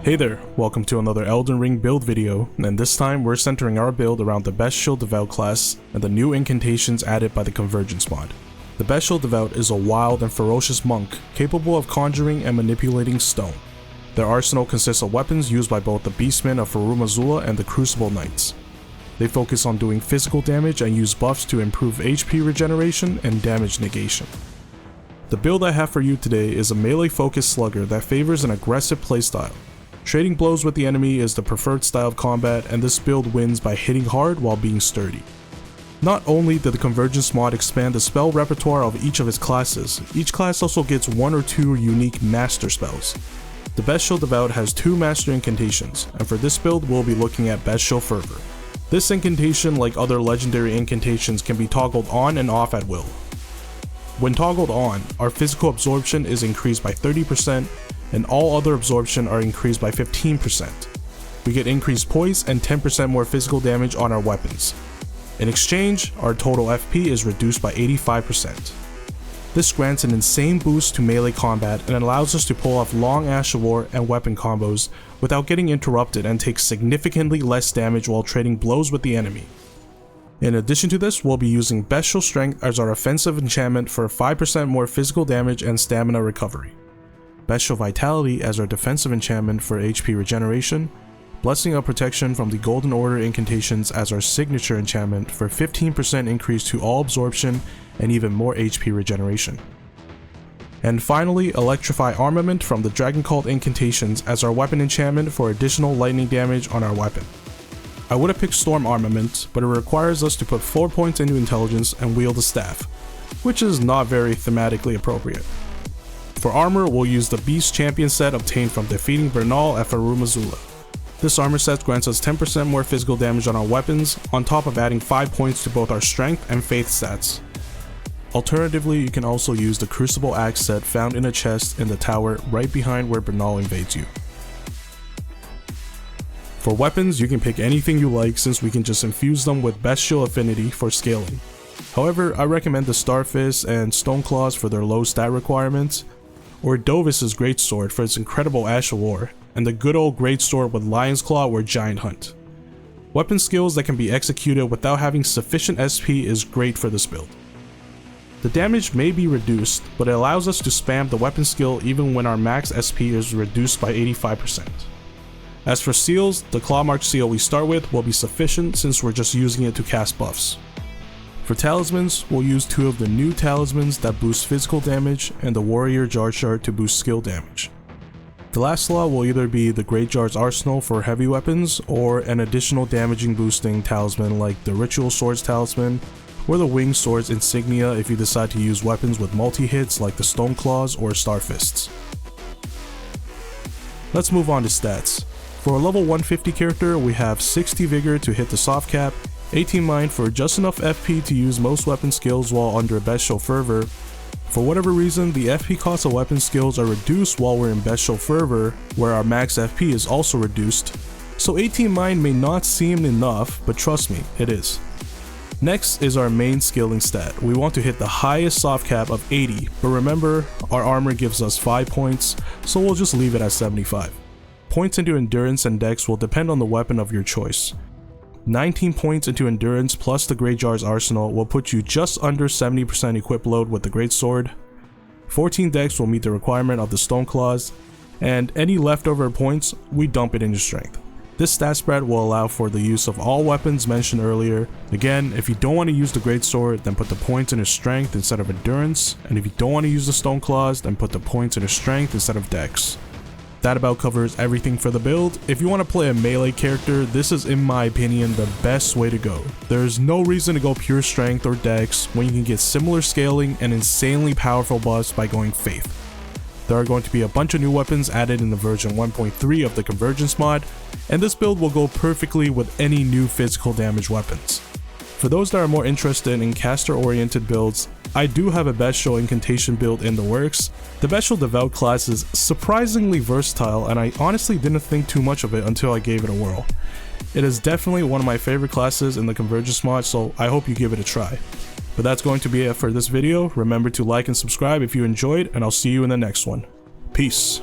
Hey there, welcome to another Elden Ring build video, and this time we're centering our build around the Beast Devout Class and the new incantations added by the Convergence Mod. The Beast Devout is a wild and ferocious monk capable of conjuring and manipulating stone. Their arsenal consists of weapons used by both the Beastmen of Farum and the Crucible Knights. They focus on doing physical damage and use buffs to improve HP regeneration and damage negation. The build I have for you today is a melee-focused slugger that favors an aggressive playstyle. Trading blows with the enemy is the preferred style of combat, and this build wins by hitting hard while being sturdy. Not only did the Convergence Mod expand the spell repertoire of each of its classes, each class also gets one or two unique master spells. The Beast Devout has two master incantations, and for this build we'll be looking at Bestial Fervor. This incantation, like other legendary incantations, can be toggled on and off at will. When toggled on, our physical absorption is increased by 30%, and all other absorption are increased by 15%. We get increased poise and 10% more physical damage on our weapons. In exchange, our total FP is reduced by 85%. This grants an insane boost to melee combat and allows us to pull off long Ash of War and weapon combos without getting interrupted and take significantly less damage while trading blows with the enemy. In addition to this, we'll be using Bestial Strength as our offensive enchantment for 5% more physical damage and stamina recovery. Bestial Vitality as our defensive enchantment for HP regeneration, Blessing of Protection from the Golden Order incantations as our signature enchantment for 15% increase to all absorption and even more HP regeneration. And finally, Electrify Armament from the Dragon Cult incantations as our weapon enchantment for additional lightning damage on our weapon. I would have picked Storm Armament, but it requires us to put 4 points into intelligence and wield a staff, which is not very thematically appropriate. For armor, we'll use the Beast Champion set obtained from defeating Bernal at Farum. This armor set grants us 10% more physical damage on our weapons, on top of adding 5 points to both our strength and faith stats. Alternatively, you can also use the Crucible Axe set found in a chest in the tower right behind where Bernal invades you. For weapons, you can pick anything you like since we can just infuse them with Bestial Affinity for scaling. However, I recommend the Starfist and Stone Claws for their low stat requirements, or Dovis's Greatsword for its incredible Ash of War, and the good old Greatsword with Lion's Claw or Giant Hunt. Weapon skills that can be executed without having sufficient SP is great for this build. The damage may be reduced, but it allows us to spam the weapon skill even when our max SP is reduced by 85%. As for seals, the Clawmark seal we start with will be sufficient since we're just using it to cast buffs. For talismans, we'll use two of the new talismans that boost physical damage and the Warrior Jar Shard to boost skill damage. The last slot will either be the Great Jar's Arsenal for heavy weapons or an additional damaging boosting talisman like the Ritual Swords Talisman or the Winged Swords Insignia if you decide to use weapons with multi-hits like the Stone Claws or Starfists. Let's move on to stats. For a level 150 character, we have 60 Vigor to hit the soft cap, 18 Mind for just enough FP to use most weapon skills while under Bestial Fervor. For whatever reason, the FP cost of weapon skills are reduced while we're in Bestial Fervor, where our max FP is also reduced, so 18 Mind may not seem enough, but trust me, it is. Next is our main skilling stat. We want to hit the highest soft cap of 80, but remember, our armor gives us 5 points, so we'll just leave it at 75. Points into endurance and dex will depend on the weapon of your choice. 19 points into endurance plus the Great Jar's Arsenal will put you just under 70% equip load with the Great Sword. 14 dex will meet the requirement of the Stone Claws, and any leftover points, we dump it into strength. This stat spread will allow for the use of all weapons mentioned earlier. Again, if you don't want to use the Great Sword, then put the points into strength instead of endurance, and if you don't want to use the Stone Claws, then put the points into strength instead of dex. That about covers everything for the build. If you want to play a melee character, this is in my opinion the best way to go. There is no reason to go pure strength or dex when you can get similar scaling and insanely powerful buffs by going faith. There are going to be a bunch of new weapons added in the version 1.3 of the Convergence Mod, and this build will go perfectly with any new physical damage weapons. For those that are more interested in caster oriented builds, I do have a Bestial Incantation build in the works. The Beast Devout class is surprisingly versatile, and I honestly didn't think too much of it until I gave it a whirl. It is definitely one of my favorite classes in the Convergence Mod, so I hope you give it a try. But that's going to be it for this video. Remember to like and subscribe if you enjoyed, and I'll see you in the next one. Peace.